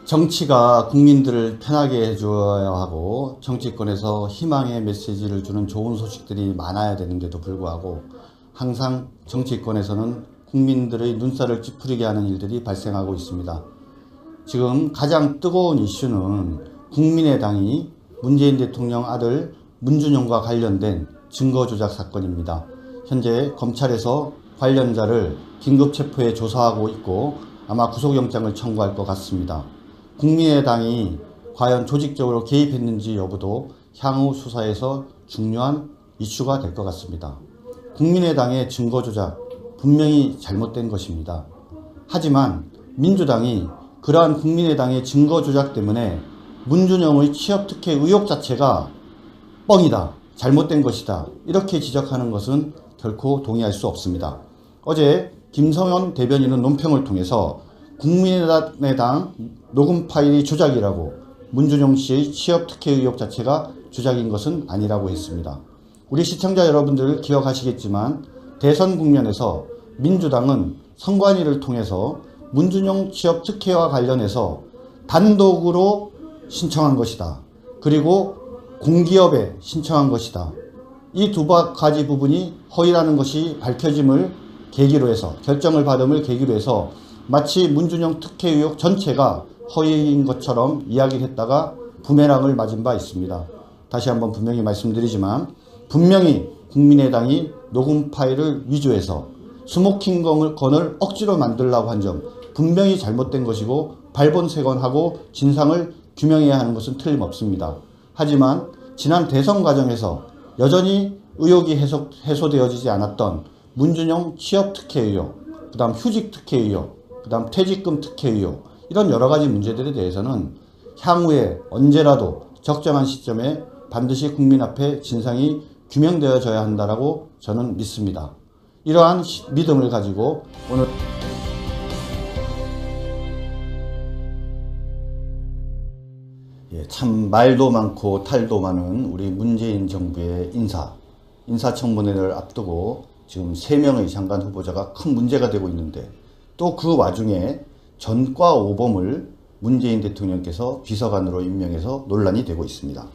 정치가 국민들을 편하게 해줘야 하고 정치권에서 희망의 메시지를 주는 좋은 소식들이 많아야 되는데도 불구하고 항상 정치권에서는 국민들의 눈살을 찌푸리게 하는 일들이 발생하고 있습니다. 지금 가장 뜨거운 이슈는 국민의당이 문재인 대통령 아들 문준용과 관련된 증거조작 사건입니다. 현재 검찰에서 관련자를 긴급 체포해 조사하고 있고 아마 구속영장을 청구할 것 같습니다. 국민의당이 과연 조직적으로 개입했는지 여부도 향후 수사에서 중요한 이슈가 될 것 같습니다. 국민의당의 증거조작 분명히 잘못된 것입니다. 하지만 민주당이 그러한 국민의당의 증거조작 때문에 문준용의 취업특혜 의혹 자체가 뻥이다, 잘못된 것이다 이렇게 지적하는 것은 결코 동의할 수 없습니다. 어제 김성현 대변인은 논평을 통해서 국민의당 녹음 파일이 조작이라고 문준용 씨의 취업특혜 의혹 자체가 조작인 것은 아니라고 했습니다. 우리 시청자 여러분들 기억하시겠지만 대선 국면에서 민주당은 선관위를 통해서 문준용 취업특혜와 관련해서 단독으로 신청한 것이다. 그리고 공기업에 신청한 것이다. 이 두 가지 부분이 허위라는 것이 밝혀짐을 계기로 해서 결정을 받음을 계기로 해서 마치 문준용 특혜 의혹 전체가 허위인 것처럼 이야기를 했다가 부메랑을 맞은 바 있습니다. 다시 한번 분명히 말씀드리지만 분명히 국민의당이 녹음 파일을 위조해서 스모킹건을 억지로 만들려고 한 점 분명히 잘못된 것이고 발본색원하고 진상을 규명해야 하는 것은 틀림없습니다. 하지만 지난 대선 과정에서 여전히 의혹이 해소되어지지 않았던 문준용 취업특혜 의혹, 그 다음 휴직특혜 의혹, 그 다음 퇴직금 특혜 의혹 이런 여러 가지 문제들에 대해서는 향후에 언제라도 적정한 시점에 반드시 국민 앞에 진상이 규명되어져야 한다라고 저는 믿습니다. 이러한 믿음을 가지고 오늘 참 말도 많고 탈도 많은 우리 문재인 정부의 인사청문회를 앞두고 지금 3명의 장관 후보자가 큰 문제가 되고 있는데 또 그 와중에 전과 오범을 문재인 대통령께서 비서관으로 임명해서 논란이 되고 있습니다.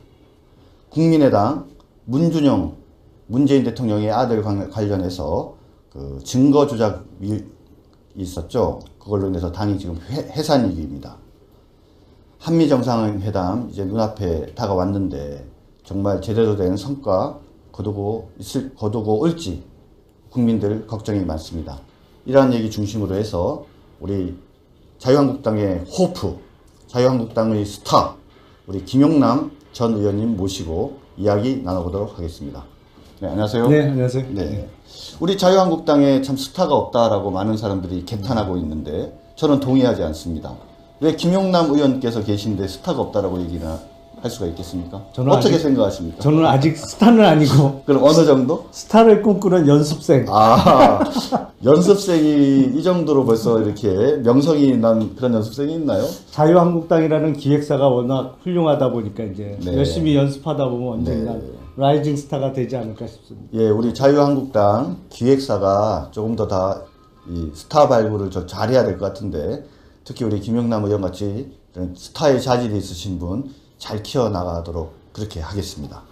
국민의당 문준용 문재인 대통령의 아들 관련해서 그 증거 조작이 있었죠. 그걸로 인해서 당이 지금 해산 위기입니다. 한미 정상회담 이제 눈앞에 다가왔는데 정말 제대로 된 성과 거두고 올지 국민들 걱정이 많습니다. 이러한 얘기 중심으로 해서 우리 자유한국당의 호프, 자유한국당의 스타 우리 김용남 전 의원님 모시고 이야기 나눠보도록 하겠습니다. 네, 안녕하세요. 네, 안녕하세요. 네. 우리 자유한국당에 참 스타가 없다라고 많은 사람들이 개탄하고 있는데 저는 동의하지 않습니다. 왜 김용남 의원께서 계신데 스타가 없다라고 얘기를 할 수가 있겠습니까? 어떻게 생각하십니까? 저는 아직 스타는 아니고. 그럼 어느 정도? 스타를 꿈꾸는 연습생. 아, 연습생이 이 정도로 벌써 이렇게 명성이 난 그런 연습생이 있나요? 자유한국당이라는 기획사가 워낙 훌륭하다 보니까 이제 네. 열심히 연습하다 보면 언젠가 네. 라이징 스타가 되지 않을까 싶습니다. 예, 우리 자유한국당 기획사가 조금 더 이 스타 발굴을 좀 잘해야 될 것 같은데 특히 우리 김용남 의원 같이 스타의 자질이 있으신 분 잘 키워나가도록 그렇게 하겠습니다.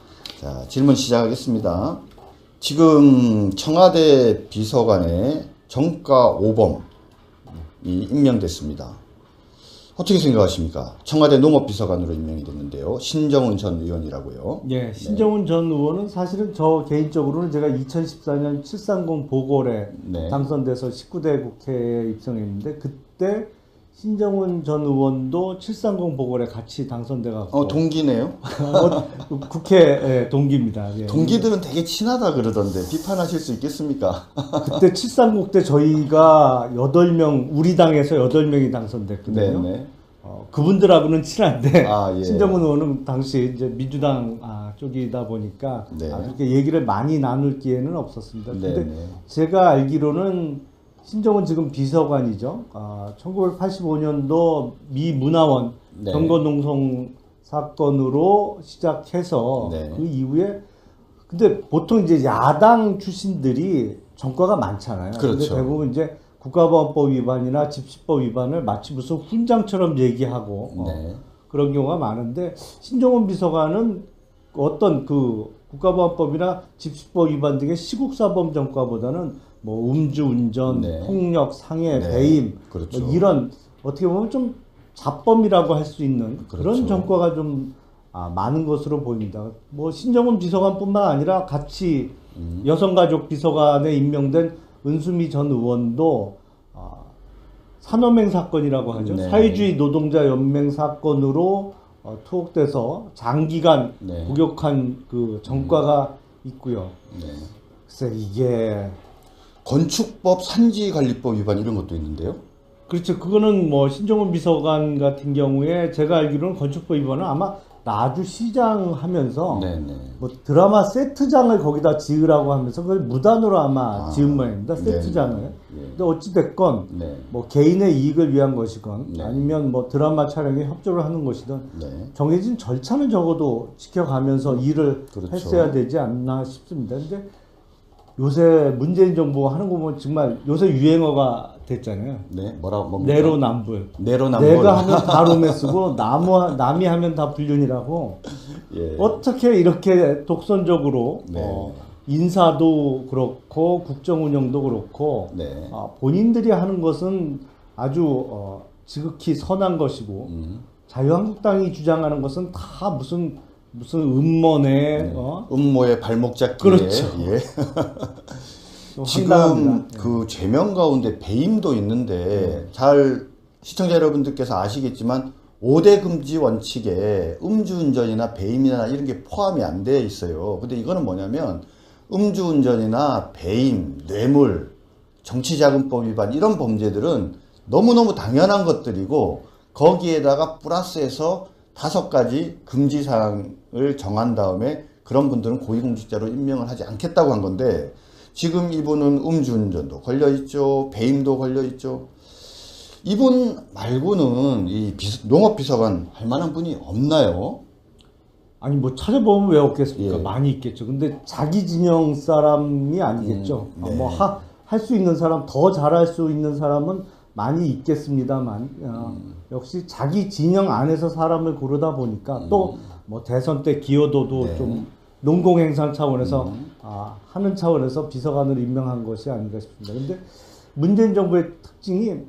자, 질문 시작하겠습니다. 지금 청와대 비서관에 정가 5범이 임명됐습니다. 어떻게 생각하십니까? 청와대 농업비서관으로 임명이 됐는데요. 신정훈 전 의원이라고요. 예, 신정훈 전 의원은 사실은 저 개인적으로는 제가 2014년 730 보궐에 네. 당선돼서 19대 국회에 입성했는데 그때 신정훈 전 의원도 730 보궐에 같이 당선돼갖고 동기네요. 국회 동기입니다. 예. 동기들은 되게 친하다 그러던데 비판하실 수 있겠습니까? 그때 730 때 저희가 8명 우리 당에서 8명이 당선됐거든요. 네네. 그분들하고는 친한데 예. 신정훈 의원은 당시 이제 민주당 쪽이다 보니까 네. 그렇게 얘기를 많이 나눌 기회는 없었습니다. 근데 네네. 제가 알기로는 신정훈 지금 비서관이죠. 1985년도 미 문화원 네. 경건농성 사건으로 시작해서 네. 그 이후에 근데 보통 이제 야당 출신들이 전과가 많잖아요. 그렇죠. 근데 대부분 이제 국가보안법 위반이나 집시법 위반을 마치 무슨 훈장처럼 얘기하고 네. 그런 경우가 많은데 신종원 비서관은 어떤 그 국가보안법이나 집시법 위반 등의 시국사범 전과보다는 뭐 음주운전, 네. 폭력, 상해, 네. 배임 그렇죠. 뭐 이런 어떻게 보면 좀 자범이라고 할 수 있는 그런 그렇죠. 전과가 좀 많은 것으로 보입니다. 뭐 신정훈 비서관뿐만 아니라 같이 여성가족 비서관에 임명된 은수미 전 의원도 산업행 사건이라고 하죠. 네. 사회주의 노동자 연맹 사건으로 투옥돼서 장기간 네. 복역한 그 전과가 있고요. 네. 글쎄 이게 건축법 산지관리법 위반 이런 것도 있는데요. 그렇죠. 그거는 뭐 신종훈 비서관 같은 경우에 제가 알기로는 건축법 위반은 아마 나주시장 하면서 네네. 뭐 드라마 세트장을 거기다 지으라고 하면서 그걸 무단으로 아마 지은 모양입니다. 네. 세트장을. 네. 근데 어찌 됐건 네. 뭐 개인의 이익을 위한 것이건 네. 아니면 뭐 드라마 촬영에 협조를 하는 것이든 네. 정해진 절차는 적어도 지켜가면서 일을 그렇죠. 했어야 되지 않나 싶습니다. 근데 요새 문재인 정부 하는 거 보면 정말 요새 유행어가 됐잖아요. 네. 뭡니까? 내로남불. 내로남불. 내가 하면 다 롬에 쓰고 남이 하면 다 불륜이라고. 예. 어떻게 이렇게 독선적으로 네. 인사도 그렇고 국정 운영도 그렇고 네. 본인들이 하는 것은 아주 지극히 선한 것이고 자유한국당이 주장하는 것은 다 무슨 음모네 음모의 발목 잡기에 그렇죠. 예. 좀 지금 황당합니다. 그 죄명 가운데 배임도 있는데 잘 시청자 여러분들께서 아시겠지만 5대 금지 원칙에 음주운전이나 배임이나 이런 게 포함이 안 돼 있어요. 근데 이거는 뭐냐면 음주운전이나 배임, 뇌물, 정치자금법 위반 이런 범죄들은 너무너무 당연한 것들이고 거기에다가 플러스해서 5가지 금지 사항을 정한 다음에 그런 분들은 고위공직자로 임명을 하지 않겠다고 한 건데 지금 이분은 음주운전도 걸려있죠. 배임도 걸려있죠. 이분 말고는 이 농업비서관 할 만한 분이 없나요? 아니 뭐 찾아보면 왜 없겠습니까? 예. 많이 있겠죠. 근데 자기 진영 사람이 아니겠죠. 네. 뭐 할 수 있는 사람, 더 잘할 수 있는 사람은 많이 있겠습니다만 역시 자기 진영 안에서 사람을 고르다 보니까 또 뭐 대선 때 기여도도 네. 좀 농공행상 차원에서 하는 차원에서 비서관으로 임명한 것이 아닌가 싶습니다. 근데 문재인 정부의 특징이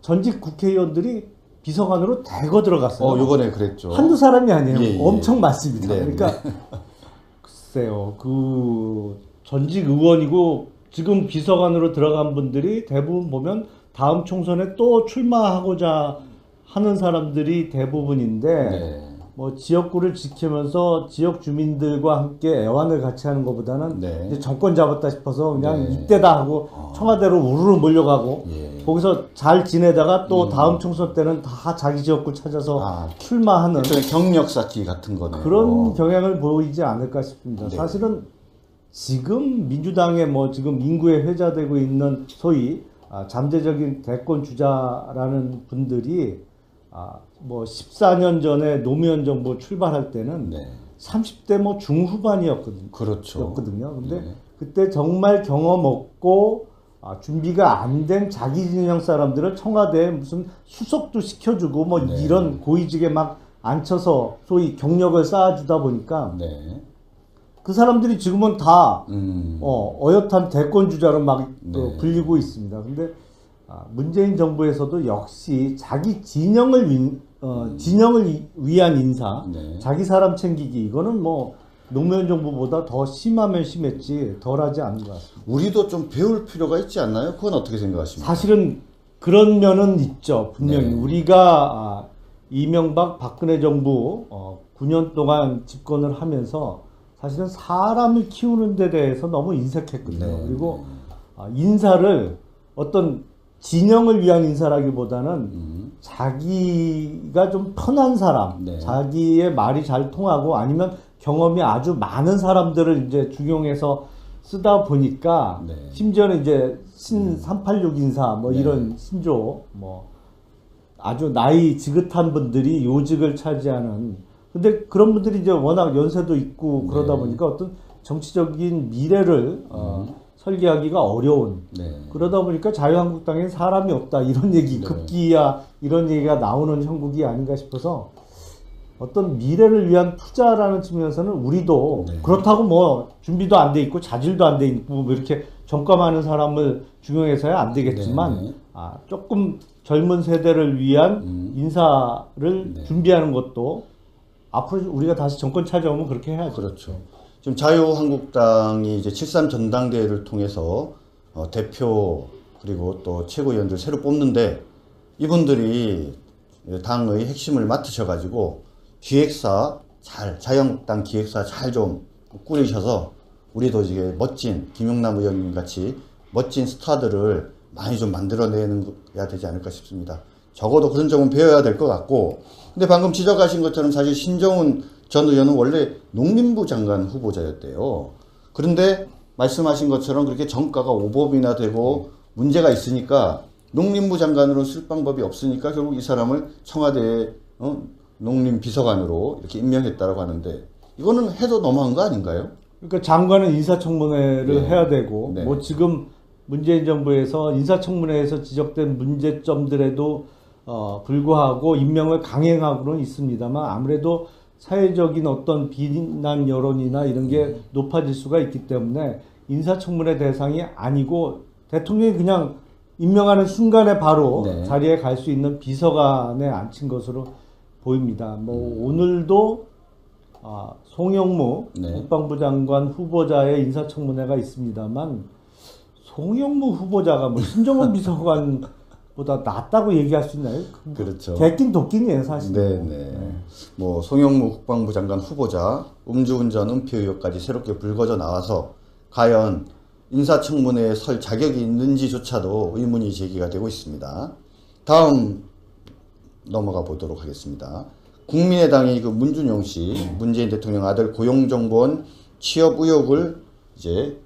전직 국회의원들이 비서관으로 대거 들어갔어요. 요번에 그랬죠. 한두 사람이 아니에요. 예, 예. 엄청 많습니다. 네, 그러니까 글쎄요. 그 전직 의원이고 지금 비서관으로 들어간 분들이 대부분 보면 다음 총선에 또 출마하고자 하는 사람들이 대부분인데 네. 뭐 지역구를 지키면서 지역 주민들과 함께 애완을 같이 하는 것보다는 네. 이제 정권 잡았다 싶어서 그냥 네. 이때다 하고 청와대로 우르르 몰려가고 예. 거기서 잘 지내다가 또 다음 총선 때는 다 자기 지역구 찾아서 출마하는 일종의 경력 쌓기 같은 거네요. 그런 경향을 보이지 않을까 싶습니다. 네. 사실은 지금 민주당의 뭐 지금 인구에 회자되고 있는 소위 잠재적인 대권 주자라는 분들이 뭐 14년 전에 노무현 정부 출발할 때는 네. 30대 뭐 중후반이었거든요. 그렇죠. 근데 네. 그때 정말 경험 없고 준비가 안 된 자기 진영 사람들을 청와대에 무슨 수석도 시켜주고 뭐 네. 이런 고위직에 막 앉혀서 소위 경력을 쌓아주다 보니까 네. 그 사람들이 지금은 다 어엿한 대권 주자로 막 네. 불리고 있습니다. 근데 문재인 정부에서도 역시 자기 진영을 위한 인사, 네. 자기 사람 챙기기 이거는 뭐 노무현 정부보다 더 심하면 심했지 덜하지 않은 것 같습니다. 우리도 좀 배울 필요가 있지 않나요? 그건 어떻게 생각하십니까? 사실은 그런 면은 있죠. 분명히 네. 우리가 이명박 박근혜 정부 9년 동안 집권을 하면서 사실은 사람을 키우는 데 대해서 너무 인색했거든요. 네. 그리고 인사를 어떤 진영을 위한 인사라기보다는 자기가 좀 편한 사람, 네. 자기의 말이 잘 통하고 아니면 경험이 아주 많은 사람들을 이제 중용해서 쓰다 보니까 네. 심지어는 이제 신 386 인사 뭐 네. 이런 신조 뭐 아주 나이 지긋한 분들이 요직을 차지하는 근데 그런 분들이 이제 워낙 연세도 있고 그러다 네. 보니까 어떤 정치적인 미래를 설계하기가 어려운 네. 그러다 보니까 자유한국당엔 사람이 없다 이런 얘기 네. 급기야 이런 얘기가 나오는 형국이 아닌가 싶어서 어떤 미래를 위한 투자라는 측면에서는 우리도 네. 그렇다고 뭐 준비도 안 돼 있고 자질도 안 돼 있고 뭐 이렇게 전과하는 사람을 중용해서야 안 되겠지만 네. 조금 젊은 세대를 위한 인사를 네. 준비하는 것도 앞으로 우리가 다시 정권 찾아오면 그렇게 해야죠. 그렇죠. 지금 자유한국당이 이제 7.3 전당대회를 통해서 대표 그리고 또 최고위원들 새로 뽑는데 이분들이 당의 핵심을 맡으셔가지고 기획사 자유한국당 기획사 잘 좀 꾸리셔서 우리도 이제 멋진 김용남 의원님 같이 멋진 스타들을 많이 좀 만들어내야 되지 않을까 싶습니다. 적어도 그런 점은 배워야 될 것 같고, 근데 방금 지적하신 것처럼 사실 신정훈 전 의원은 원래 농림부 장관 후보자였대요. 그런데 말씀하신 것처럼 그렇게 정가가 오법이나 되고 문제가 있으니까 농림부 장관으로 쓸 방법이 없으니까 결국 이 사람을 청와대에 농림비서관으로 이렇게 임명했다라고 하는데 이거는 해도 너무한 거 아닌가요? 그러니까 장관은 인사청문회를 네. 해야 되고 네. 뭐 지금 문재인 정부에서 인사청문회에서 지적된 문제점들에도 불구하고 임명을 강행하고는 있습니다만 아무래도 사회적인 어떤 비난 여론이나 이런 게 높아질 수가 있기 때문에 인사청문회 대상이 아니고 대통령이 그냥 임명하는 순간에 바로 네. 자리에 갈 수 있는 비서관에 앉힌 것으로 보입니다. 뭐 오늘도 송영무 네. 국방부 장관 후보자의 인사청문회가 있습니다만 송영무 후보자가 뭐 신정은 비서관보다 낫다고 얘기할 수 있나요? 그렇죠. 개낀 도끼네요 사실. 네네. 뭐 송영무 국방부 장관 후보자 음주운전 은폐 의혹까지 새롭게 불거져 나와서 과연 인사청문회에 설 자격이 있는지조차도 의문이 제기가 되고 있습니다. 다음 넘어가 보도록 하겠습니다. 국민의당이 그 문준용 씨, 문재인 대통령 아들 고용정보원 취업 의혹을 이제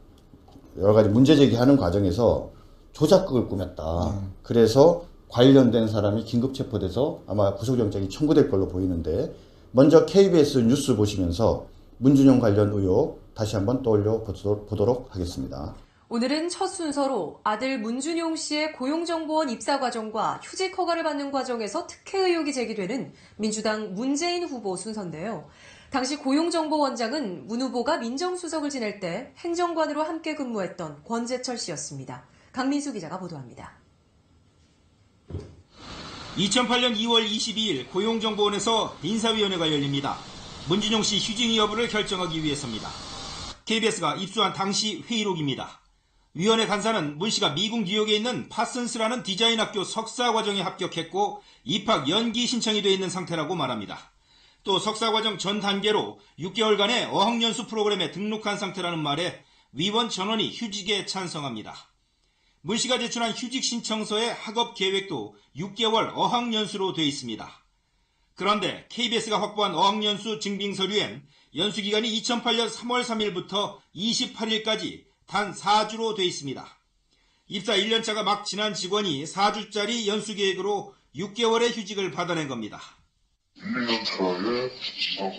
여러 가지 문제 제기하는 과정에서 조작극을 꾸몄다. 그래서 관련된 사람이 긴급 체포돼서 아마 구속영장이 청구될 걸로 보이는데 먼저 KBS 뉴스 보시면서 문준용 관련 의혹 다시 한번 떠올려 보도록 하겠습니다. 오늘은 첫 순서로 아들 문준용 씨의 고용정보원 입사 과정과 휴직 허가를 받는 과정에서 특혜 의혹이 제기되는 민주당 문재인 후보 순서인데요. 당시 고용정보원장은 문 후보가 민정수석을 지낼 때 행정관으로 함께 근무했던 권재철 씨였습니다. 강민수 기자가 보도합니다. 2008년 2월 22일 고용정보원에서 인사위원회가 열립니다. 문준용 씨 휴직 여부를 결정하기 위해서입니다. KBS가 입수한 당시 회의록입니다. 위원회 간사는 문 씨가 미국 뉴욕에 있는 파슨스라는 디자인 학교 석사 과정에 합격했고 입학 연기 신청이 돼 있는 상태라고 말합니다. 또 석사 과정 전 단계로 6개월간의 어학연수 프로그램에 등록한 상태라는 말에 위원 전원이 휴직에 찬성합니다. 문 씨가 제출한 휴직 신청서의 학업 계획도 6개월 어학연수로 돼 있습니다. 그런데 KBS가 확보한 어학연수 증빙서류엔 연수기간이 2008년 3월 3일부터 28일까지 단 4주로 돼 있습니다. 입사 1년차가 막 지난 직원이 4주짜리 연수계획으로 6개월의 휴직을 받아낸 겁니다. 1, 2년차의 입학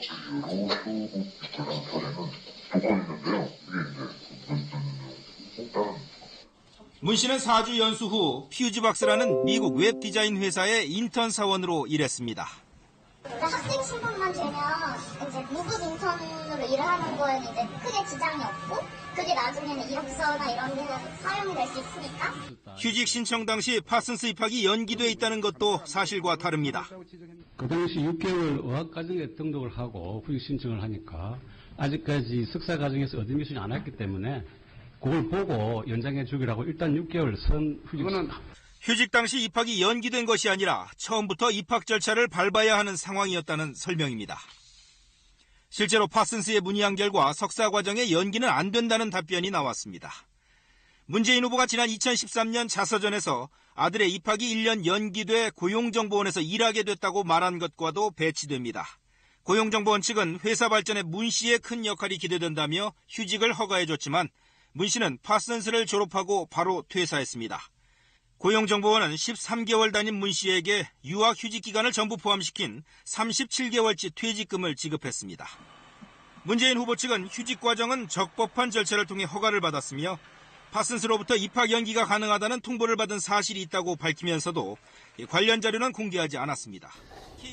이후로 휴직 관련 사례는 2건 있는데요. 이게 이제 다른 문 씨는 4주 연수 후 퓨즈박스라는 미국 웹 디자인 회사의 인턴 사원으로 일했습니다. 학생 신분만 되면 이제 무급 인턴으로 일을 하는 거에는 이제 크게 지장이 없고 그게 나중에는 이력서나 이런 데는 사용이 될 수 있으니까. 휴직 신청 당시 파슨스 입학이 연기돼 있다는 것도 사실과 다릅니다. 그 당시 6개월 어학과정에 등록을 하고 후직 신청을 하니까 아직까지 석사 과정에서 얻은 교수는 안 했기 때문에 그걸 보고 연장해 주기라고 일단 6개월 선 후직. 휴직 당시 입학이 연기된 것이 아니라 처음부터 입학 절차를 밟아야 하는 상황이었다는 설명입니다. 실제로 파슨스의 문의한 결과 석사 과정의 연기는 안 된다는 답변이 나왔습니다. 문재인 후보가 지난 2013년 자서전에서 아들의 입학이 1년 연기돼 고용정보원에서 일하게 됐다고 말한 것과도 배치됩니다. 고용정보원 측은 회사 발전에 문 씨의 큰 역할이 기대된다며 휴직을 허가해줬지만 문 씨는 파슨스를 졸업하고 바로 퇴사했습니다. 고용정보원은 13개월 다닌 문 씨에게 유학 휴직 기간을 전부 포함시킨 37개월치 퇴직금을 지급했습니다. 문재인 후보 측은 휴직 과정은 적법한 절차를 통해 허가를 받았으며 파슨스로부터 입학 연기가 가능하다는 통보를 받은 사실이 있다고 밝히면서도 관련 자료는 공개하지 않았습니다.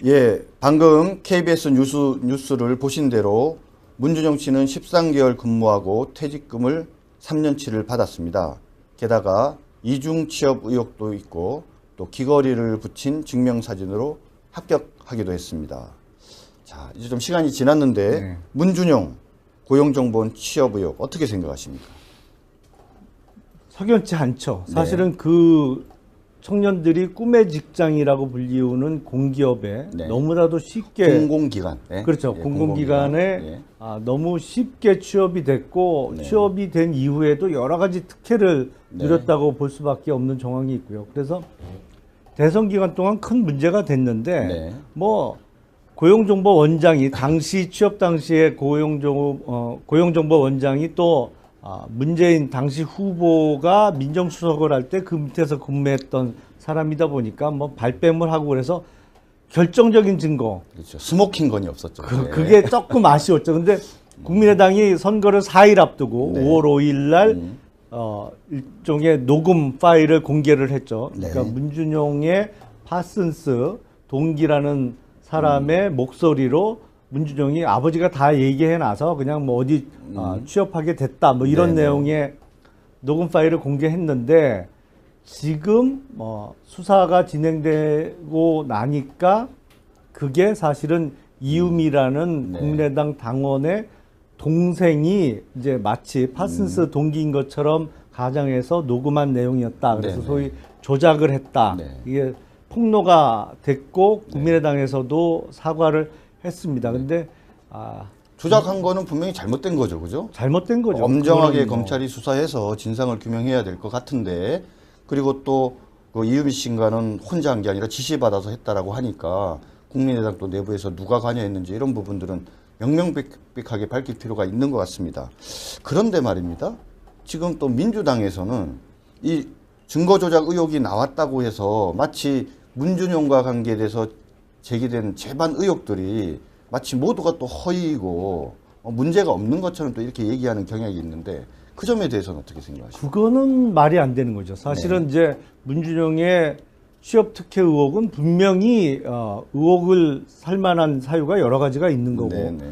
예, 방금 KBS 뉴스를 보신 대로 문준용 씨는 13개월 근무하고 퇴직금을 3년치를 받았습니다. 게다가 이중 취업 의혹도 있고 또 귀걸이를 붙인 증명사진으로 합격하기도 했습니다. 자, 이제 좀 시간이 지났는데 네. 문준용 고용정보원 취업 의혹 어떻게 생각하십니까? 석연치 않죠. 네. 사실은 그 청년들이 꿈의 직장이라고 불리우는 공기업에 네. 너무나도 쉽게 공공기관. 네. 그렇죠. 예, 공공기관에 예. 너무 쉽게 취업이 됐고 네. 취업이 된 이후에도 여러 가지 특혜를 네. 누렸다고 볼 수밖에 없는 정황이 있고요. 그래서 대선 기간 동안 큰 문제가 됐는데 네. 뭐 고용정보원장이 당시 취업 당시에 고용정보원장이 또 문재인 당시 후보가 민정수석을 할 때 그 밑에서 근무했던 사람이다 보니까 뭐 발뺌을 하고 그래서 결정적인 증거 그렇죠. 스모킹 건이 없었죠. 예. 그게 조금 아쉬웠죠. 근데 국민의당이 선거를 4일 앞두고 네. 5월 5일 날 일종의 녹음 파일을 공개를 했죠. 네. 그러니까 문준용의 파슨스 동기라는 사람의 목소리로 문준용이 아버지가 다 얘기해 놔서 그냥 뭐 어디 취업하게 됐다 뭐 이런 네네. 내용의 녹음 파일을 공개했는데 지금 수사가 진행되고 나니까 그게 사실은 이유미라는 네. 국민의당 당원의 동생이 이제 마치 파슨스 동기인 것처럼 가정해서 녹음한 내용이었다. 그래서 네네. 소위 조작을 했다. 네. 이게 폭로가 됐고 국민의당에서도 사과를 했습니다. 근데 조작한 거는 분명히 잘못된 거죠, 그죠? 잘못된 거죠. 엄정하게 그거는 뭐 검찰이 수사해서 진상을 규명해야 될 것 같은데, 그리고 또 그 이유미 씨인가는 혼자 한 게 아니라 지시받아서 했다라고 하니까 국민의당 또 내부에서 누가 관여했는지 이런 부분들은 명명백백하게 밝힐 필요가 있는 것 같습니다. 그런데 말입니다. 지금 또 민주당에서는 이 증거 조작 의혹이 나왔다고 해서 마치 문준용과 관계돼서 제기된 재반 의혹들이 마치 모두가 또 허위이고 문제가 없는 것처럼 또 이렇게 얘기하는 경향이 있는데 그 점에 대해서는 어떻게 생각하십니까? 그거는 말이 안 되는 거죠. 사실은 이제 문준용의 취업 특혜 의혹은 분명히 의혹을 살 만한 사유가 여러 가지가 있는 거고 네네.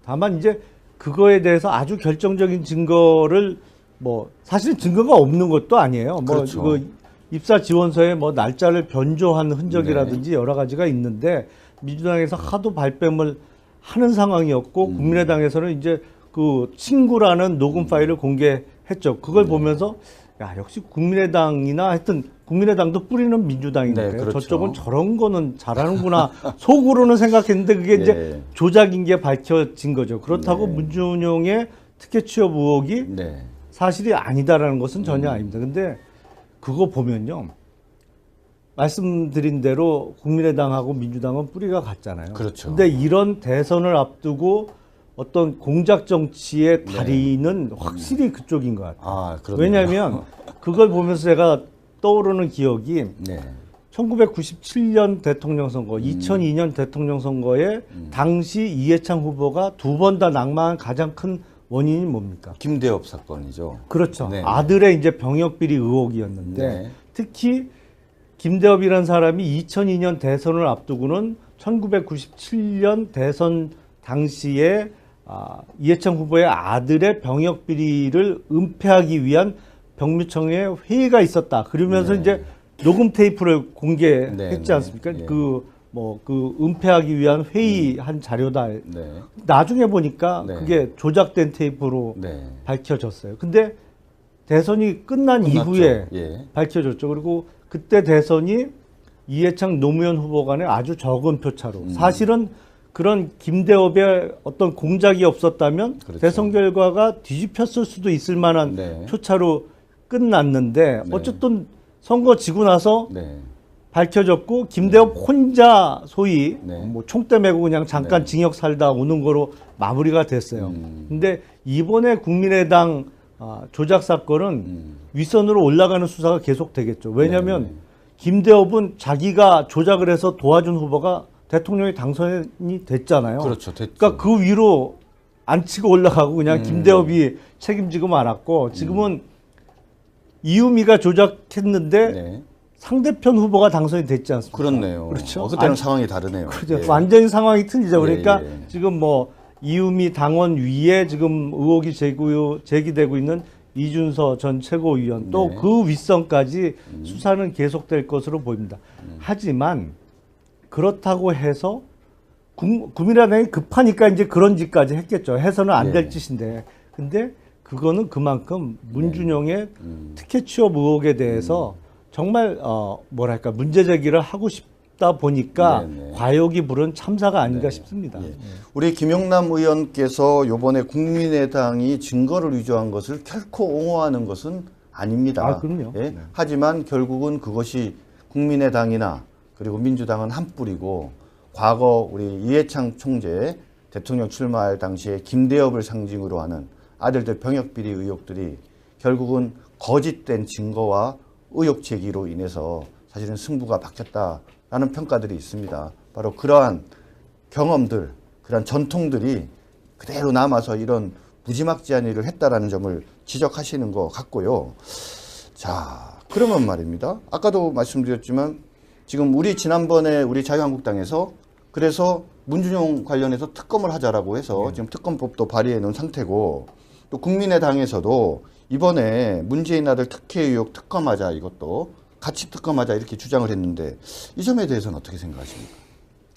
다만 이제 그거에 대해서 아주 결정적인 증거를 뭐 사실 증거가 없는 것도 아니에요. 그렇죠. 뭐 입사 지원서에 뭐 날짜를 변조한 흔적이라든지 여러 가지가 있는데 민주당에서 하도 발뺌을 하는 상황이었고 국민의당에서는 이제 그 친구라는 녹음 파일을 공개했죠. 그걸 보면서 야 역시 국민의당이나 하여튼 국민의당도 뿌리는 민주당인데 네, 그렇죠. 저쪽은 저런 거는 잘하는구나 속으로는 생각했는데 그게 네. 이제 조작인 게 밝혀진 거죠. 그렇다고 네. 문준용의 특혜 취업 의혹이 네. 사실이 아니다라는 것은 전혀 아닙니다. 근데 그거 보면요. 말씀드린 대로 국민의당하고 민주당은 뿌리가 같잖아요. 그렇죠. 근데 이런 대선을 앞두고 어떤 공작 정치의 다리는 확실히 그쪽인 것 같아요. 아, 그렇네요. 왜냐하면 그걸 보면서 제가 떠오르는 기억이 네. 1997년 대통령 선거, 2002년 대통령 선거에 당시 이해창 후보가 두 번 다 낙마한 가장 큰 원인이 뭡니까? 김대엽 사건이죠. 그렇죠. 네. 아들의 이제 병역 비리 의혹이었는데 네. 특히 김대엽이라는 사람이 2002년 대선을 앞두고는 1997년 대선 당시에 이해창 후보의 아들의 병역 비리를 은폐하기 위한 병무청의 회의가 있었다. 그러면서 네. 이제 녹음 테이프를 공개했지 네, 않습니까? 네. 그 은폐하기 위한 회의한 자료다. 네. 나중에 보니까 네. 그게 조작된 테이프로 네. 밝혀졌어요. 근데 대선이 끝난 끝났죠. 이후에 예. 밝혀졌죠. 그리고 그때 대선이 이해창 노무현 후보 간에 아주 적은 표차로 사실은 그런 김대엽의 어떤 공작이 없었다면 그렇죠. 대선 결과가 뒤집혔을 수도 있을 만한 네. 표차로 끝났는데 네. 어쨌든 선거 지고 나서 네. 밝혀졌고 김대엽 혼자 소위 네. 뭐 총대 메고 그냥 잠깐 네. 징역 살다 오는 거로 마무리가 됐어요. 근데 이번에 국민의당 조작 사건은 윗선으로 올라가는 수사가 계속 되겠죠. 왜냐하면 네. 김대엽은 자기가 조작을 해서 도와준 후보가 대통령이 당선이 됐잖아요. 그렇죠. 됐죠. 그러니까 그 위로 안 치고 올라가고 그냥 김대엽이 책임지고 말았고 지금은 이유미가 조작했는데 네. 상대편 후보가 당선이 됐지 않습니까? 그렇네요. 그렇죠. 그때는 상황이 다르네요. 그렇죠. 예. 완전히 상황이 틀리죠. 예, 그러니까 예. 지금 뭐 이유미 당원 위에 지금 의혹이 제기되고 있는 이준서 전 최고위원 또 네. 그 윗선까지 수사는 계속될 것으로 보입니다. 하지만 그렇다고 해서 국민의당이 급하니까 이제 그런 짓까지 했겠죠. 해서는 안 될 예. 짓인데. 근데 그거는 그만큼 문준용의 특혜 취업 의혹에 대해서 정말 뭐랄까 문제 제기를 하고 싶다 보니까 네, 네. 과욕이 부른 참사가 아닌가 네. 싶습니다. 예. 우리 김용남 의원께서 이번에 국민의당이 증거를 위조한 것을 결코 옹호하는 것은 아닙니다. 아, 그럼요. 예? 네. 하지만 결국은 그것이 국민의당이나 그리고 민주당은 한 뿌리고 과거 우리 이해창 총재 대통령 출마할 당시에 김대엽을 상징으로 하는 아들들 병역비리 의혹들이 결국은 거짓된 증거와 의혹 제기로 인해서 사실은 승부가 바뀌었다라는 평가들이 있습니다. 바로 그러한 경험들, 그러한 전통들이 그대로 남아서 이런 무지막지한 일을 했다라는 점을 지적하시는 것 같고요. 자, 그러면 말입니다. 아까도 말씀드렸지만 지금 지난번에 우리 자유한국당에서 그래서 문준용 관련해서 특검을 하자라고 해서 지금 특검법도 발의해 놓은 상태고 또 국민의당에서도 이번에 문재인 아들 특혜 의혹 특검하자 이것도 같이 특검하자 이렇게 주장을 했는데 이 점에 대해서는 어떻게 생각하십니까?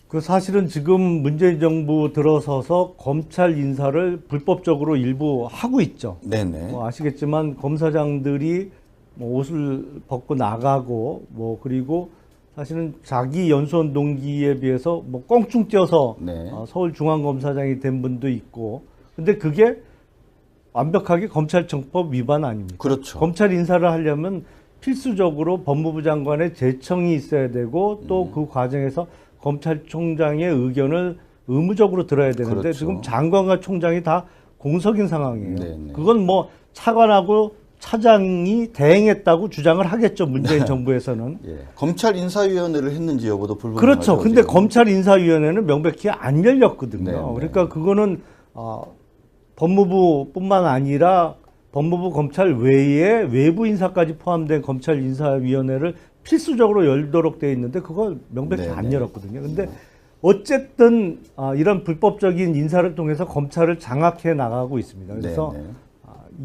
그 사실은 지금 문재인 정부 들어서서 검찰 인사를 불법적으로 일부 하고 있죠. 네네. 뭐 아시겠지만 검사장들이 뭐 옷을 벗고 나가고 뭐 그리고 사실은 자기 연수원 동기에 비해서 뭐 껑충 뛰어서 네. 서울중앙검사장이 된 분도 있고 근데 그게 완벽하게 검찰청법 위반 아닙니까? 그렇죠. 검찰 인사를 하려면 필수적으로 법무부 장관의 제청이 있어야 되고 또 그 과정에서 검찰총장의 의견을 의무적으로 들어야 되는데 그렇죠. 지금 장관과 총장이 다 공석인 상황이에요. 네네. 그건 뭐 차관하고 차장이 대행했다고 주장을 하겠죠. 문재인 정부에서는. 예. 검찰 인사위원회를 했는지 여부도 불분명하죠. 그렇죠. 근데 지금. 검찰 인사위원회는 명백히 안 열렸거든요. 네네. 그러니까 그거는 법무부뿐만 아니라 법무부 검찰 외에 외부 인사까지 포함된 검찰 인사위원회를 필수적으로 열도록 되어 있는데 그걸 명백히 네네. 안 열었거든요. 근데 어쨌든 이런 불법적인 인사를 통해서 검찰을 장악해 나가고 있습니다. 그래서 네네.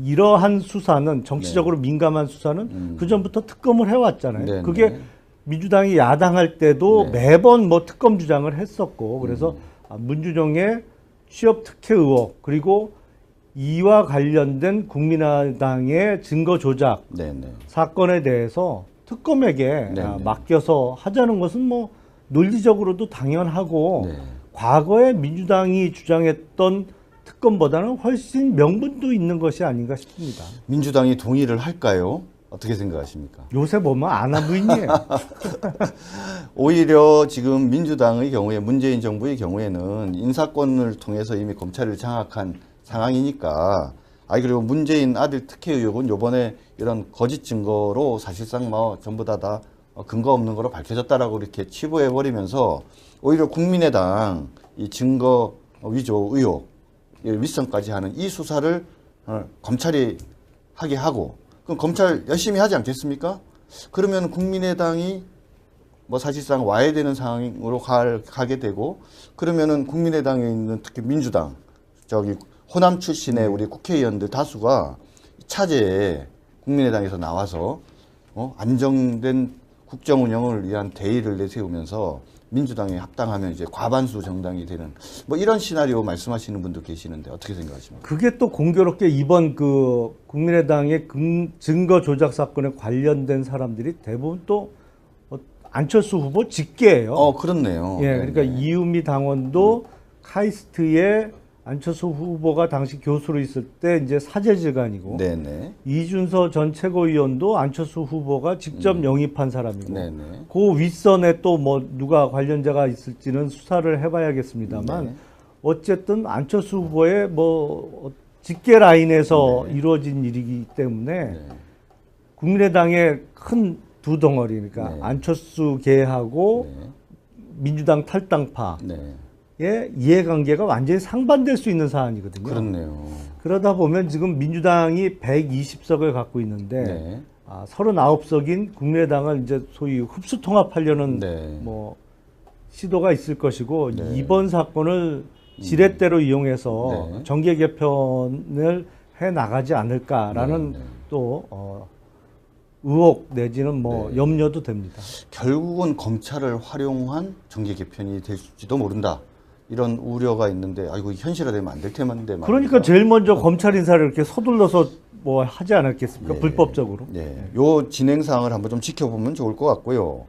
이러한 수사는 정치적으로 민감한 수사는 그전부터 특검을 해왔잖아요. 네네. 그게 민주당이 야당할 때도 네. 매번 뭐 특검 주장을 했었고 그래서 문준용의 취업 특혜 의혹 그리고 이와 관련된 국민의당의 증거 조작 네네. 사건에 대해서 특검에게 네네. 맡겨서 하자는 것은 뭐 논리적으로도 당연하고 네. 과거에 민주당이 주장했던 특검보다는 훨씬 명분도 있는 것이 아닌가 싶습니다. 민주당이 동의를 할까요? 어떻게 생각하십니까? 요새 보면 안하부인이에요. 오히려 지금 민주당의 경우에 문재인 정부의 경우에는 인사권을 통해서 이미 검찰을 장악한 상황이니까 그리고 문재인 아들 특혜 의혹은 요번에 이런 거짓 증거로 사실상 뭐 전부 다 근거 없는 거로 밝혀졌다라고 이렇게 치부해 버리면서 오히려 국민의당 이 증거 위조 의혹 윗선까지 하는 이 수사를 검찰이 하게 하고 그럼 검찰 열심히 하지 않겠습니까? 그러면 국민의당이 뭐 사실상 와야 되는 상황으로 가게 되고 그러면은 국민의당에 있는 특히 민주당 호남 출신의 우리 국회의원들 다수가 차제에 국민의당에서 나와서 안정된 국정 운영을 위한 대의를 내세우면서 민주당에 합당하면 이제 과반수 정당이 되는 뭐 이런 시나리오 말씀하시는 분도 계시는데 어떻게 생각하십니까? 그게 또 공교롭게 이번 그 국민의당의 증거 조작 사건에 관련된 사람들이 대부분 또 안철수 후보 직계예요. 그렇네요. 예, 그러니까 이유미 당원도 카이스트에 안철수 후보가 당시 교수로 있을 때 이제 사제지간이고 네네. 이준서 전 최고위원도 안철수 후보가 직접 영입한 사람이고 네네. 그 윗선에 또 뭐 누가 관련자가 있을지는 수사를 해봐야겠습니다만 네. 어쨌든 안철수 후보의 뭐 직계 라인에서 이루어진 일이기 때문에 국민의당의 큰 두 덩어리니까 네. 안철수계하고 네. 민주당 탈당파 네. 의 이해관계가 완전히 상반될 수 있는 사안이거든요. 그렇네요. 그러다 보면 지금 민주당이 120석을 갖고 있는데 네. 39석인 국민의당을 이제 소위 흡수 통합하려는 네. 뭐 시도가 있을 것이고 네. 이번 사건을 지렛대로 이용해서 네. 정계 개편을 해 나가지 않을까라는 네, 네. 또 의혹 내지는 뭐 네. 염려도 됩니다. 결국은 검찰을 활용한 정계 개편이 될지도 모른다. 이런 우려가 있는데, 이거 현실화되면 안 될 텐데 말입니다. 그러니까 제일 먼저 검찰 인사를 이렇게 서둘러서 뭐 하지 않았겠습니까? 예. 불법적으로. 요 진행 사항을 한번 좀 지켜보면 좋을 것 같고요.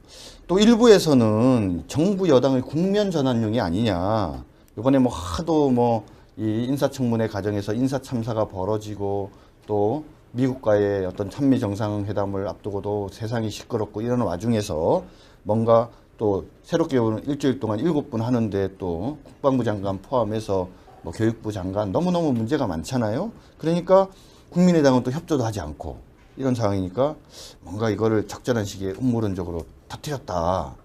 또 일부에서는 정부 여당의 국면 전환용이 아니냐. 이번에 뭐 하도 뭐 이 인사청문회 과정에서 인사 참사가 벌어지고 또 미국과의 어떤 한미 정상회담을 앞두고도 세상이 시끄럽고 이런 와중에서 뭔가 또 새롭게 오는 일주일 동안 7분 하는데 또 국방부 장관 포함해서 뭐 교육부 장관 너무너무 문제가 많잖아요. 그러니까 국민의당은 또 협조도 하지 않고 이런 상황이니까 뭔가 이거를 적절한 시기에 음모론적으로 터뜨렸다.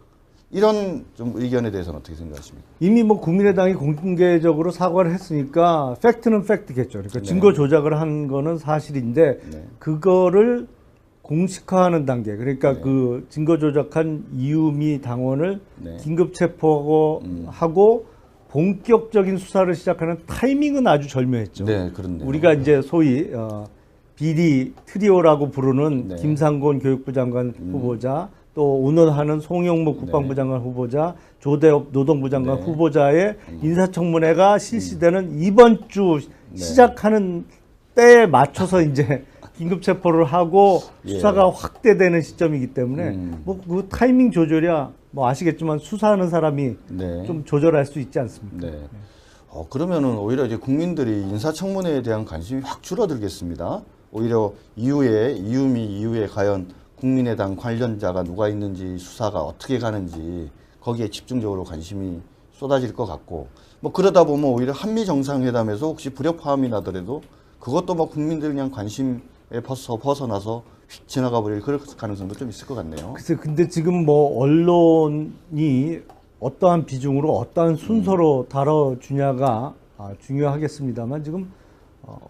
이런 좀 의견에 대해서는 어떻게 생각하십니까? 이미 뭐 국민의당이 공개적으로 사과를 했으니까 팩트는 팩트겠죠. 그러니까 네. 증거 조작을 한 거는 사실인데 네. 그거를 공식화하는 단계. 그러니까 네. 그 증거 조작한 이유미 당원을 네. 긴급 체포하고 본격적인 수사를 시작하는 타이밍은 아주 절묘했죠. 네, 그렇네요. 우리가 이제 소위 비리 트리오라고 부르는 네. 김상곤 교육부 장관 후보자, 또 오늘하는 송영무 국방부 장관 후보자, 조대업 노동부 장관 네. 후보자의 인사청문회가 실시되는 이번 주 네. 시작하는 때에 맞춰서 이제 긴급 체포를 하고 예. 수사가 확대되는 시점이기 때문에 뭐 그 타이밍 조절이야 뭐 아시겠지만 수사하는 사람이 네. 좀 조절할 수 있지 않습니까? 네. 그러면은 오히려 이제 국민들이 인사청문회에 대한 관심이 확 줄어들겠습니다. 오히려 이후에 과연 국민의당 관련자가 누가 있는지 수사가 어떻게 가는지 거기에 집중적으로 관심이 쏟아질 것 같고 뭐 그러다 보면 오히려 한미 정상회담에서 혹시 불협화음이 나더라도 그것도 뭐 국민들 그냥 관심에 벗어나서 휙 지나가 버릴 그럴 가능성도 좀 있을 것 같네요. 글쎄, 근데 지금 뭐 언론이 어떠한 비중으로 어떠한 순서로 다뤄주냐가 중요하겠습니다만 지금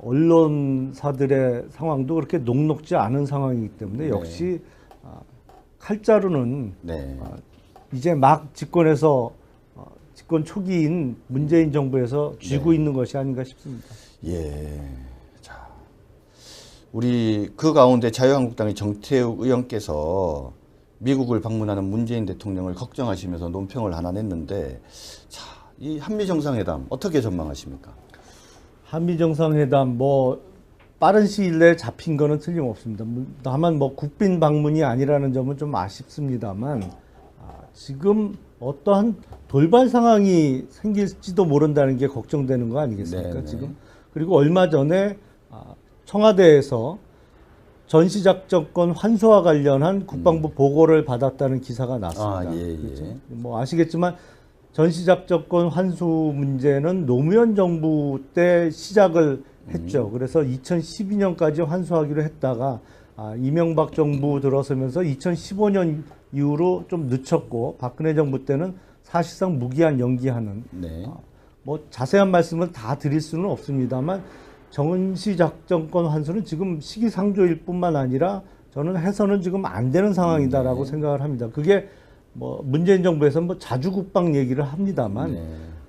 언론사들의 상황도 그렇게 녹록지 않은 상황이기 때문에 역시 칼자루는 네. 이제 막 집권해서 집권 초기인 문재인 정부에서 쥐고 있는 것이 아닌가 싶습니다. 예. 자, 우리 그 가운데 자유한국당의 정태욱 의원께서 미국을 방문하는 문재인 대통령을 걱정하시면서 논평을 하나 냈는데, 자, 이 한미 정상회담 어떻게 전망하십니까? 한미 정상회담 뭐 빠른 시일 내에 잡힌 거는 틀림없습니다. 다만 뭐 국빈 방문이 아니라는 점은 좀 아쉽습니다만 지금 어떠한 돌발 상황이 생길지도 모른다는 게 걱정되는 거 아니겠습니까? 네네. 지금 그리고 얼마 전에 청와대에서 전시작전권 환수와 관련한 국방부 보고를 받았다는 기사가 났습니다. 예. 그렇죠? 뭐 아시겠지만 전시작전권 환수 문제는 노무현 정부 때 시작을 했죠. 그래서 2012년까지 환수하기로 했다가 이명박 정부 들어서면서 2015년 이후로 좀 늦췄고 박근혜 정부 때는 사실상 무기한 연기하는 네. 뭐 자세한 말씀을 다 드릴 수는 없습니다만 전시작전권 환수는 지금 시기상조일 뿐만 아니라 저는 해서는 지금 안 되는 상황이다라고 생각을 합니다. 그게 뭐 문재인 정부에서 뭐 자주국방 얘기를 합니다만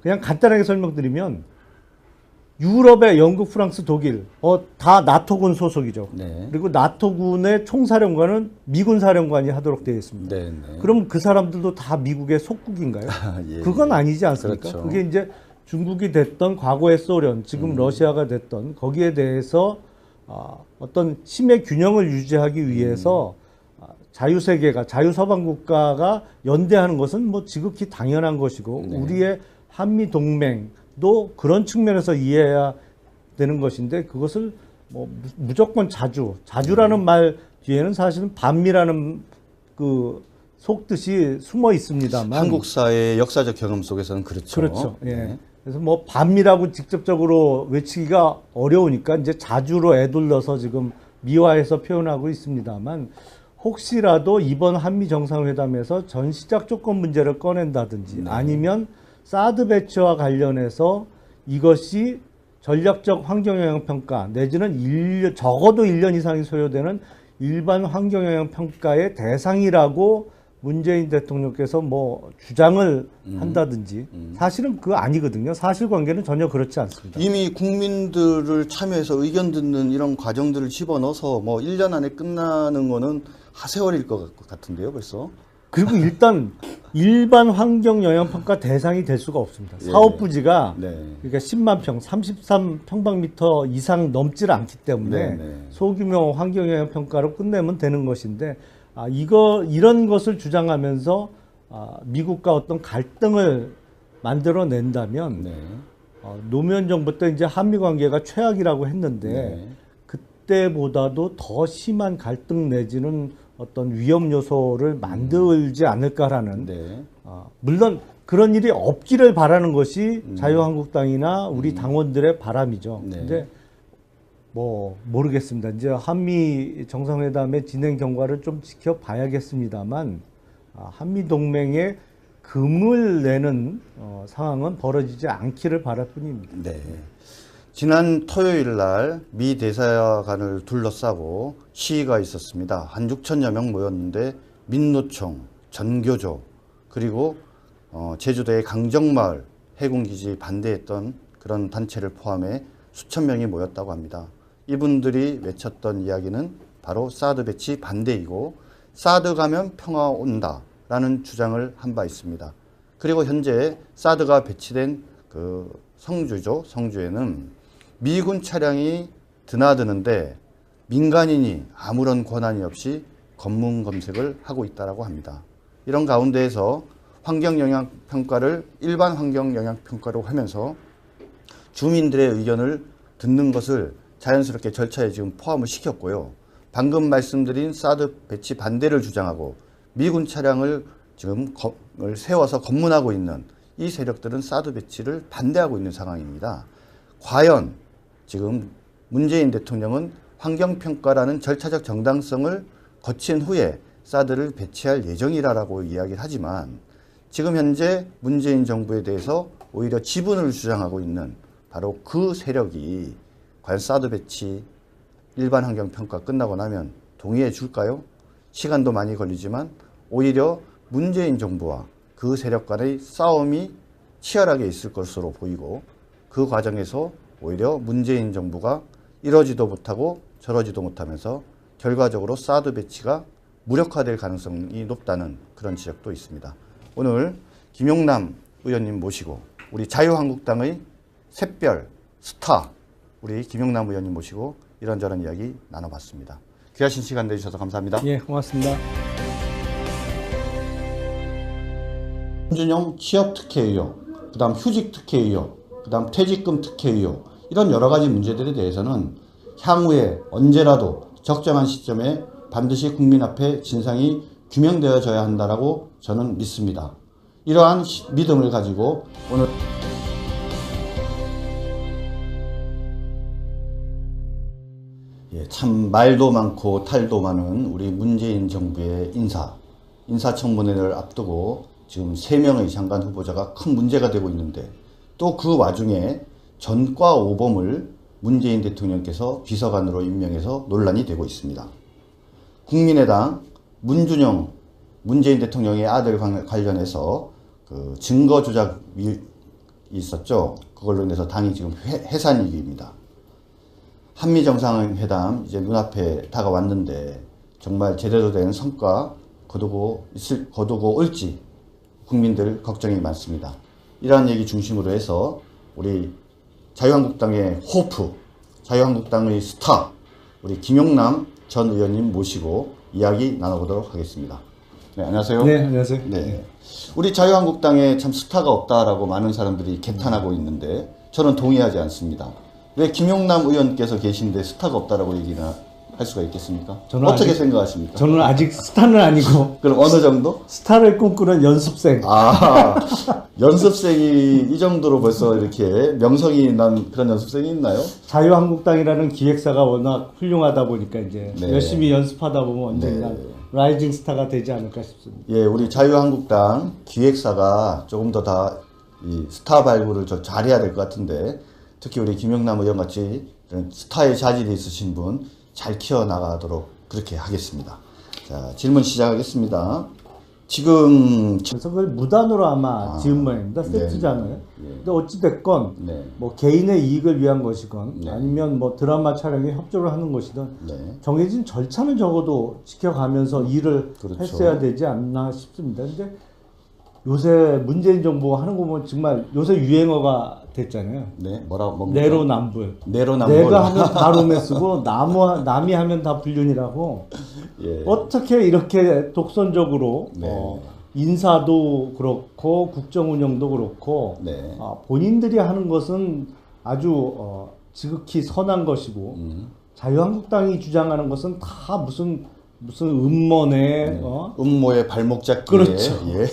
그냥 간단하게 설명드리면 유럽의 영국, 프랑스, 독일 다 나토군 소속이죠. 네. 그리고 나토군의 총사령관은 미군 사령관이 하도록 되어 있습니다. 네. 그럼 그 사람들도 다 미국의 속국인가요? 예. 그건 아니지 않습니까? 그렇죠. 그게 이제 중국이 됐던 과거의 소련, 지금 러시아가 됐던 거기에 대해서 어떤 힘의 균형을 유지하기 위해서 자유세계가, 자유서방 국가가 연대하는 것은 뭐 지극히 당연한 것이고 우리의 한미 동맹도 그런 측면에서 이해해야 되는 것인데 그것을 뭐 무조건 자주라는 말 뒤에는 사실은 반미라는 그 속뜻이 숨어 있습니다만 한국사의 역사적 경험 속에서는 그렇죠. 그렇죠. 예. 그래서 뭐 반미라고 직접적으로 외치기가 어려우니까 이제 자주로 애둘러서 지금 미화해서 표현하고 있습니다만 혹시라도 이번 한미 정상회담에서 전시작 조건 문제를 꺼낸다든지 아니면 사드 배치와 관련해서 이것이 전략적 환경영향 평가 내지는 적어도 1년 이상이 소요되는 일반 환경영향평가의 대상이라고 문재인 대통령께서 뭐 주장을 한다든지 사실은 그거 아니거든요. 사실관계는 전혀 그렇지 않습니다. 이미 국민들을 참여해서 의견 듣는 이런 과정들을 집어넣어서 뭐 1년 안에 끝나는 거는 하세월일 것 같은데요, 벌써. 그리고 일단 일반 환경영향평가 대상이 될 수가 없습니다. 예. 사업부지가 네. 그러니까 10만 평, 33평방미터 이상 넘질 않기 때문에 네. 소규모 환경영향평가로 끝내면 되는 것인데 이런 것을 주장하면서 미국과 어떤 갈등을 만들어낸다면 네. 노무현 정부 때 이제 한미 관계가 최악이라고 했는데 네. 그때보다도 더 심한 갈등 내지는 어떤 위험 요소를 만들지 않을까라는 네. 물론 그런 일이 없기를 바라는 것이 자유한국당이나 우리 당원들의 바람이죠. 네. 근데 뭐 모르겠습니다. 이제 한미 정상회담의 진행 경과를 좀 지켜봐야겠습니다만 한미 동맹에 금을 내는 상황은 벌어지지 않기를 바랄 뿐입니다. 네. 지난 토요일 날 미 대사관을 둘러싸고 시위가 있었습니다. 한 6천여 명 모였는데 민노총, 전교조, 그리고 제주도의 강정마을 해군기지 반대했던 그런 단체를 포함해 수천 명이 모였다고 합니다. 이분들이 외쳤던 이야기는 바로 사드 배치 반대이고 사드 가면 평화 온다라는 주장을 한 바 있습니다. 그리고 현재 사드가 배치된 그 성주죠. 성주에는 미군 차량이 드나드는데 민간인이 아무런 권한이 없이 검문 검색을 하고 있다고 합니다. 이런 가운데에서 환경영향평가를 일반 환경영향평가로 하면서 주민들의 의견을 듣는 것을 자연스럽게 절차에 지금 포함을 시켰고요. 방금 말씀드린 사드 배치 반대를 주장하고 미군 차량을 지금 세워서 검문하고 있는 이 세력들은 사드 배치를 반대하고 있는 상황입니다. 과연 지금 문재인 대통령은 환경평가라는 절차적 정당성을 거친 후에 사드를 배치할 예정이라고 이야기를 하지만 지금 현재 문재인 정부에 대해서 오히려 지분을 주장하고 있는 바로 그 세력이 과연 사드 배치 일반 환경평가 끝나고 나면 동의해 줄까요? 시간도 많이 걸리지만 오히려 문재인 정부와 그 세력 간의 싸움이 치열하게 있을 것으로 보이고 그 과정에서 오히려 문재인 정부가 이러지도 못하고 저러지도 못하면서 결과적으로 사드 배치가 무력화될 가능성이 높다는 그런 지적도 있습니다. 오늘 김용남 의원님 모시고 우리 자유한국당의 샛별 스타 우리 김용남 의원님 모시고 이런저런 이야기 나눠봤습니다. 귀하신 시간 내주셔서 감사합니다. 예, 고맙습니다. 김준영 취업 특혜 의혹, 그다음 휴직 특혜 의혹, 그다음 퇴직금 특혜 의혹 이런 여러 가지 문제들에 대해서는 향후에 언제라도 적정한 시점에 반드시 국민 앞에 진상이 규명되어져야 한다라고 저는 믿습니다. 이러한 믿음을 가지고 오늘 참 말도 많고 탈도 많은 우리 문재인 정부의 인사청문회를 앞두고 지금 3명의 장관 후보자가 큰 문제가 되고 있는데 또 그 와중에 전과 오범을 문재인 대통령께서 비서관으로 임명해서 논란이 되고 있습니다. 국민의당 문준영 문재인 대통령의 아들 관련해서 그 증거 조작이 있었죠. 그걸로 인해서 당이 지금 해산 위기입니다. 한미 정상회담 이제 눈앞에 다가왔는데 정말 제대로 된 성과 거두고 올지 국민들 걱정이 많습니다. 이러한 얘기 중심으로 해서 우리 자유한국당의 호프, 자유한국당의 스타 우리 김용남 전 의원님 모시고 이야기 나눠보도록 하겠습니다. 네, 안녕하세요. 네, 안녕하세요. 네. 우리 자유한국당에 참 스타가 없다라고 많은 사람들이 개탄하고 있는데 저는 동의하지 않습니다. 왜 김용남 의원께서 계신데 스타가 없다라고 얘기를 할 수가 있겠습니까? 어떻게 생각하십니까? 저는 아직 스타는 아니고 그럼 어느 정도? 스타를 꿈꾸는 연습생. 연습생이 이 정도로 벌써 이렇게 명성이 난 그런 연습생이 있나요? 자유한국당이라는 기획사가 워낙 훌륭하다 보니까 이제 네. 열심히 연습하다 보면 언젠가 네. 라이징 스타가 되지 않을까 싶습니다. 예, 우리 자유한국당 기획사가 조금 더 이 스타 발굴을 좀 잘해야 될 것 같은데 특히 우리 김용남 의원 같이 이런 스타의 자질이 있으신 분 잘 키워나가도록 그렇게 하겠습니다. 자, 질문 시작하겠습니다. 지금 그래서 그걸 무단으로 아마 지은 모양입니다. 네. 세트잖아요. 근데 어찌됐건 네. 뭐 개인의 이익을 위한 것이건 네. 아니면 뭐 드라마 촬영에 협조를 하는 것이든 네. 정해진 절차는 적어도 지켜가면서 일을 그렇죠. 했어야 되지 않나 싶습니다. 근데 요새 문재인 정부 하는 거 보면 정말 요새 유행어가 됐잖아요. 네, 뭡니까? 내로남불. 내로남불. 내가 하면 다 롬에 쓰고 남이 하면 다 불륜이라고. 예. 어떻게 이렇게 독선적으로 네. 인사도 그렇고 국정 운영도 그렇고 네. 본인들이 하는 것은 아주 지극히 선한 것이고 자유한국당이 주장하는 것은 다 무슨 음모네 음모의 발목 잡기에 그렇죠. 예.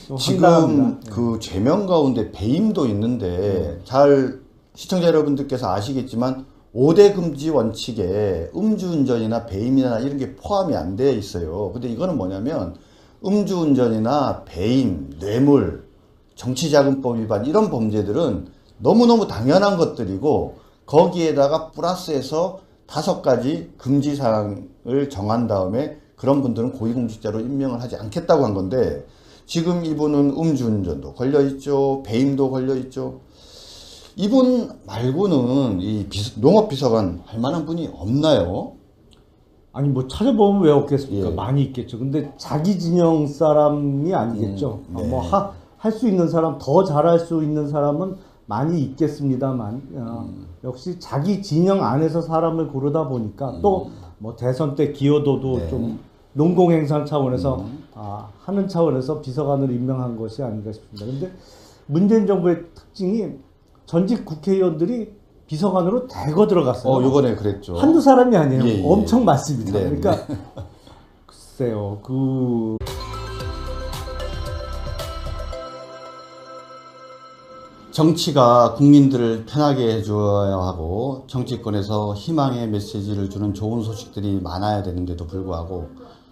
황당합니다. 지금 그 죄명 가운데 배임도 있는데 잘 시청자 여러분들께서 아시겠지만 5대 금지 원칙에 음주운전이나 배임이나 이런 게 포함이 안 되어 있어요. 근데 이거는 뭐냐면 음주운전이나 배임, 뇌물, 정치자금법 위반 이런 범죄들은 너무너무 당연한 것들이고 거기에다가 플러스해서 5가지 금지사항을 정한 다음에 그런 분들은 고위공직자로 임명을 하지 않겠다고 한 건데 지금 이분은 음주운전도 걸려있죠. 배임도 걸려있죠. 이분 말고는 이 농업비서관 할 만한 분이 없나요? 아니 뭐 찾아보면 왜 없겠습니까? 예. 많이 있겠죠. 근데 자기 진영 사람이 아니겠죠. 네. 뭐 할 수 있는 사람, 더 잘할 수 있는 사람은 많이 있겠습니다만 역시 자기 진영 안에서 사람을 고르다 보니까 또 뭐 대선 때 기여도도 네. 좀 농공행상 차원에서 하는 차원에서 비서관으로 임명한 것이 아닌가 싶습니다. 근데 문재인 정부의 특징이 전직 국회의원들이 비서관으로 대거 들어갔어요. 요번에 그랬죠. 한두 사람이 아니에요. 예, 예. 엄청 많습니다. 네, 그러니까 글쎄요. 정치가 국민들을 편하게 해줘야 하고 정치권에서 희망의 메시지를 주는 좋은 소식들이 많아야 되는데도 불구하고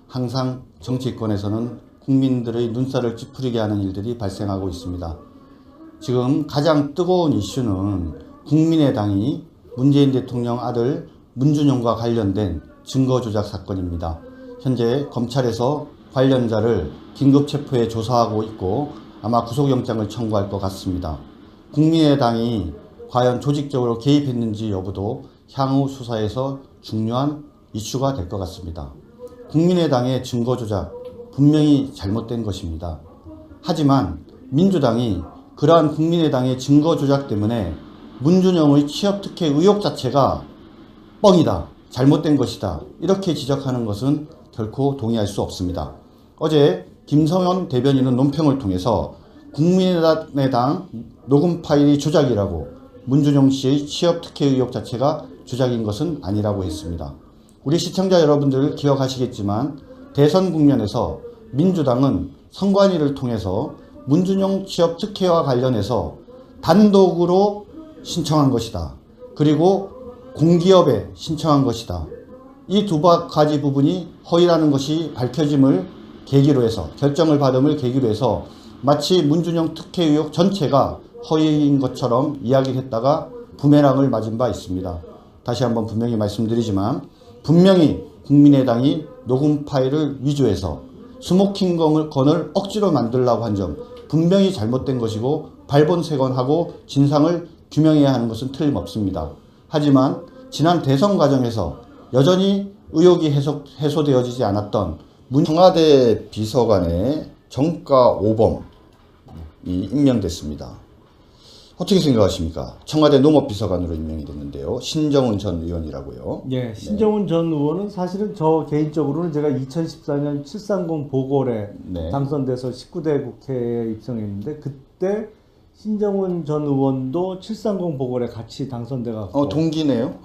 항상 정치권에서는 국민들의 눈살을 찌푸리게 하는 일들이 발생하고 있습니다. 지금 가장 뜨거운 이슈는 국민의당이 문재인 대통령 아들 문준용과 관련된 증거조작 사건입니다. 현재 검찰에서 관련자를 긴급 체포해 조사하고 있고 아마 구속영장을 청구할 것 같습니다. 국민의당이 과연 조직적으로 개입했는지 여부도 향후 수사에서 중요한 이슈가 될 것 같습니다. 국민의당의 증거조작 분명히 잘못된 것입니다. 하지만 민주당이 그러한 국민의당의 증거조작 때문에 문준용의 취업특혜 의혹 자체가 뻥이다, 잘못된 것이다 이렇게 지적하는 것은 결코 동의할 수 없습니다. 어제 김성현 대변인은 논평을 통해서 국민의당 녹음 파일이 조작이라고 문준용 씨의 취업특혜 의혹 자체가 조작인 것은 아니라고 했습니다. 우리 시청자 여러분들 기억하시겠지만 대선 국면에서 민주당은 선관위를 통해서 문준용 취업특혜와 관련해서 단독으로 신청한 것이다. 그리고 공기업에 신청한 것이다. 이 두 가지 부분이 허위라는 것이 밝혀짐을 계기로 해서 결정을 받음을 계기로 해서 마치 문준용 특혜 의혹 전체가 허위인 것처럼 이야기를 했다가 부메랑을 맞은 바 있습니다. 다시 한번 분명히 말씀드리지만 분명히 국민의당이 녹음 파일을 위조해서 스모킹건을 억지로 만들려고 한 점 분명히 잘못된 것이고 발본색원하고 진상을 규명해야 하는 것은 틀림없습니다. 하지만 지난 대선 과정에서 여전히 의혹이 해소되어지지 않았던 청와대 비서관의 정가 5범이 임명됐습니다. 어떻게 생각하십니까? 청와대 농업비서관으로 임명이 됐는데요. 신정훈 전 의원이라고요. 예, 신정훈 전 의원은 사실은 저 개인적으로는 제가 2014년 730 보궐에 네. 당선돼서 19대 국회에 입성했는데 그때 신정훈 전 의원도 730 보궐에 같이 당선돼갖고 동기네요.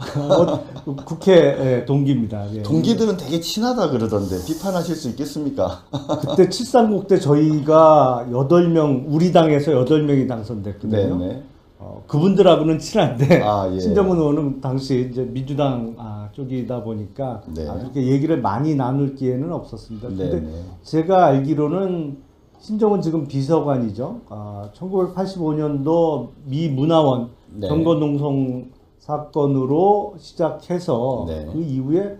국회 동기입니다. 예. 동기들은 되게 친하다 그러던데 비판하실 수 있겠습니까? 그때 730 때 저희가 8명 우리 당에서 8명이 당선됐거든요. 네. 그분들하고는 친한데 예. 신정훈 의원은 당시 이제 민주당 쪽이다 보니까 네. 그렇게 얘기를 많이 나눌 기회는 없었습니다. 네, 근데 네. 제가 알기로는 신정훈 지금 비서관이죠. 1985년도 미 문화원 네. 경건농성 사건으로 시작해서 네. 그 이후에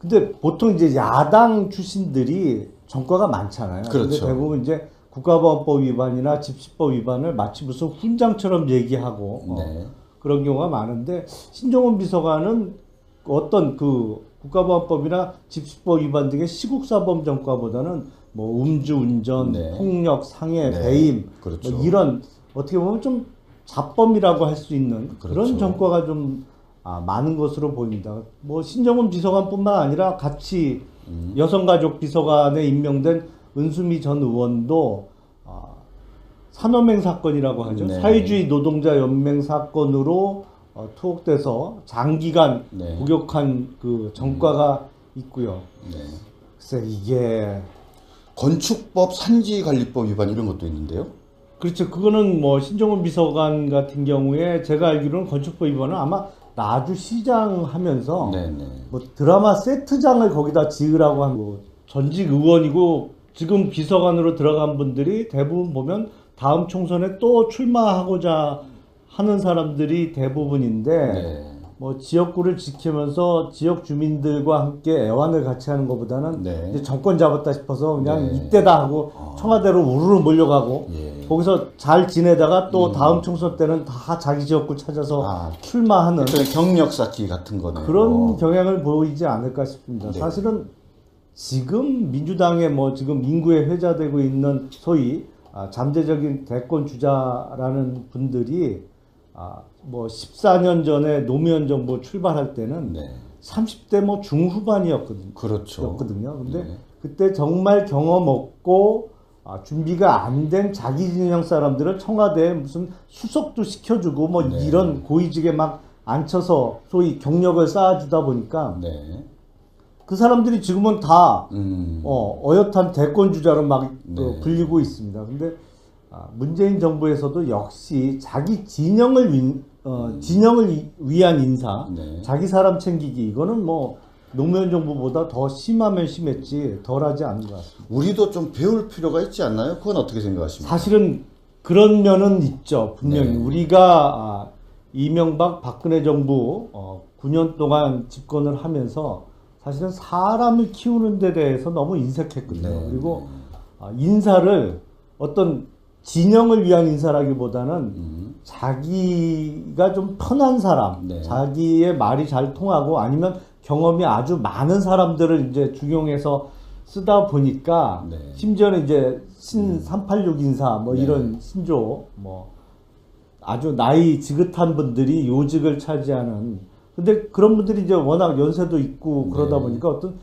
근데 보통 이제 야당 출신들이 전과가 많잖아요. 근데 그렇죠. 대부분 이제 국가보안법 위반이나 집시법 위반을 마치 무슨 훈장처럼 얘기하고 네. 그런 경우가 많은데 신종원 비서관은 어떤 그 국가보안법이나 집시법 위반 등의 시국사범 전과보다는 뭐 음주운전, 네. 폭력, 상해, 네. 배임 그렇죠. 뭐 이런 어떻게 보면 좀 자범이라고 할 수 있는 그런 그렇죠. 전과가 좀 많은 것으로 보입니다. 뭐 신정훈 비서관뿐만 아니라 같이 여성가족 비서관에 임명된 은수미 전 의원도 산업행 사건이라고 하죠. 네. 사회주의 노동자 연맹 사건으로 투옥돼서 장기간 네. 복역한 그 전과가 있고요. 네. 글쎄 이게 건축법 산지관리법 위반 이런 것도 있는데요. 그렇죠. 그거는 뭐 신정훈 비서관 같은 경우에 제가 알기로는 건축법 위반은 아마 나주시장 하면서 네네. 뭐 드라마 세트장을 거기다 지으라고 한 거. 전직 의원이고 지금 비서관으로 들어간 분들이 대부분 보면 다음 총선에 또 출마하고자 하는 사람들이 대부분인데 네. 뭐 지역구를 지키면서 지역 주민들과 함께 애완을 같이 하는 것보다는 네. 이제 정권 잡았다 싶어서 그냥 네. 이때다 하고 청와대로 우르르 몰려가고 예. 거기서 잘 지내다가 또 다음 총선 때는 다 자기 지역구 찾아서 출마하는 일종의 경력 쌓기 같은 거네요. 그런 경향을 보이지 않을까 싶습니다. 네. 사실은 지금 민주당의 뭐 지금 인구에 회자되고 있는 소위 잠재적인 대권 주자라는 분들이 뭐 14년 전에 노무현 정부 출발할 때는 네. 30대 뭐 중후반이었거든요. 그렇죠. 근데 네. 그때 정말 경험 없고 준비가 안 된 자기 진영 사람들을 청와대에 무슨 수석도 시켜주고 뭐 네. 이런 고위직에 막 앉혀서 소위 경력을 쌓아주다 보니까 네. 그 사람들이 지금은 다 어엿한 대권 주자로 막 네. 불리고 있습니다. 근데 문재인 정부에서도 역시 자기 진영을 위한 인사, 네. 자기 사람 챙기기 이거는 뭐 노무현 정부보다 더 심하면 심했지 덜하지 않은 것 같습니다. 우리도 좀 배울 필요가 있지 않나요? 그건 어떻게 생각하십니까? 사실은 그런 면은 있죠. 분명히 네. 우리가 이명박 박근혜 정부 9년 동안 집권을 하면서 사실은 사람을 키우는 데 대해서 너무 인색했거든요. 네. 그리고 인사를 어떤 진영을 위한 인사라기보다는 자기가 좀 편한 사람, 네. 자기의 말이 잘 통하고 아니면 경험이 아주 많은 사람들을 이제 중용해서 쓰다 보니까 네. 심지어는 이제 신 386 인사 뭐 네. 이런 신조 뭐 아주 나이 지긋한 분들이 요직을 차지하는 근데 그런 분들이 이제 워낙 연세도 있고 그러다 네. 보니까 어떤